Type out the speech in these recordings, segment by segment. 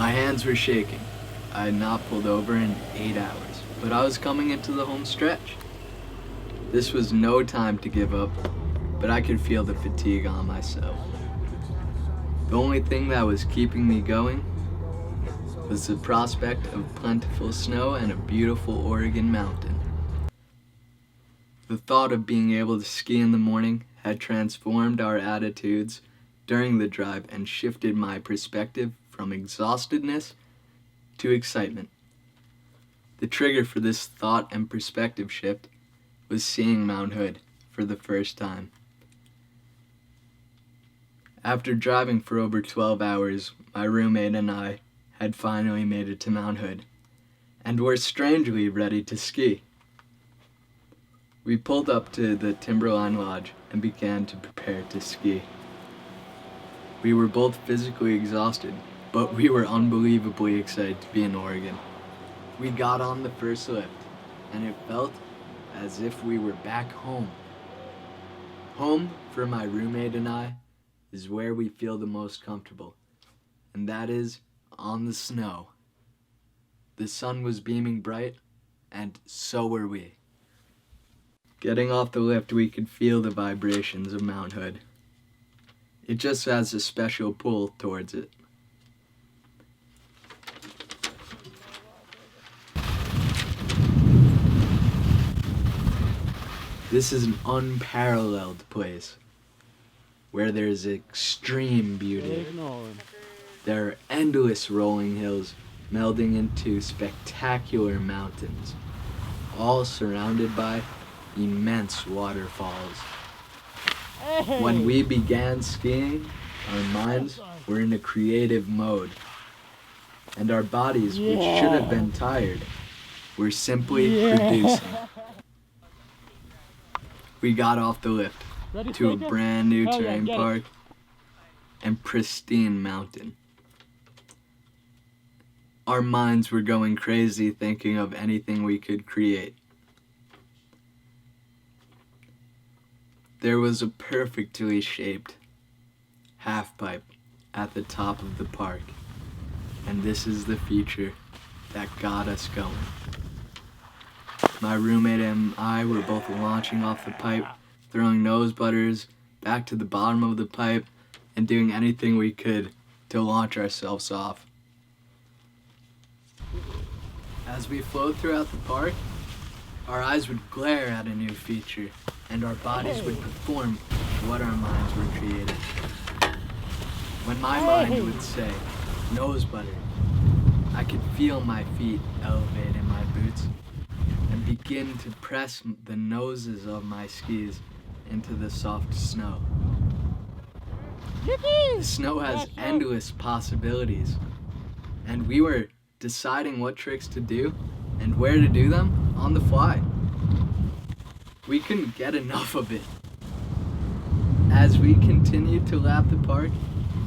My hands were shaking. I had not pulled over in 8 hours, but I was coming into the home stretch. This was no time to give up, but I could feel the fatigue on myself. The only thing that was keeping me going was the prospect of plentiful snow and a beautiful Oregon mountain. The thought of being able to ski in the morning had transformed our attitudes during the drive and shifted my perspective from exhaustedness to excitement. The trigger for this thought and perspective shift was seeing Mount Hood for the first time. After driving for over 12 hours, my roommate and I had finally made it to Mount Hood, and were strangely ready to ski. We pulled up to the Timberline Lodge and began to prepare to ski. We were both physically exhausted, but we were unbelievably excited to be in Oregon. We got on the first lift, and it felt as if we were back home. Home, for my roommate and I, is where we feel the most comfortable, and that is on the snow. The sun was beaming bright, and so were we. Getting off the lift, we could feel the vibrations of Mount Hood. It just has a special pull towards it. This is an unparalleled place where there's extreme beauty. There are endless rolling hills melding into spectacular mountains, all surrounded by immense waterfalls. When we began skiing, our minds were in a creative mode, and our bodies, which should have been tired, were simply producing. We got off the lift to a brand new terrain park and pristine mountain. Our minds were going crazy thinking of anything we could create. There was a perfectly shaped half pipe at the top of the park, and this is the feature that got us going. My roommate and I were both launching off the pipe, throwing nose butters back to the bottom of the pipe, and doing anything we could to launch ourselves off. As we flowed throughout the park, our eyes would glare at a new feature, and our bodies would perform what our minds were creating. When my mind would say, nose butter, I could feel my feet elevate in my boots and begin to press the noses of my skis into the soft snow. The snow has endless possibilities, and we were deciding what tricks to do and where to do them on the fly. We couldn't get enough of it. As we continued to lap the park,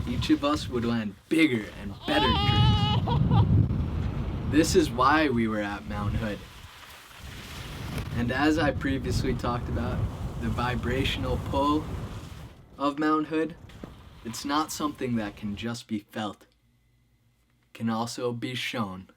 each of us would land bigger and better tricks. This is why we were at Mount Hood. And as I previously talked about, the vibrational pull of Mount Hood, it's not something that can just be felt. It can also be shown.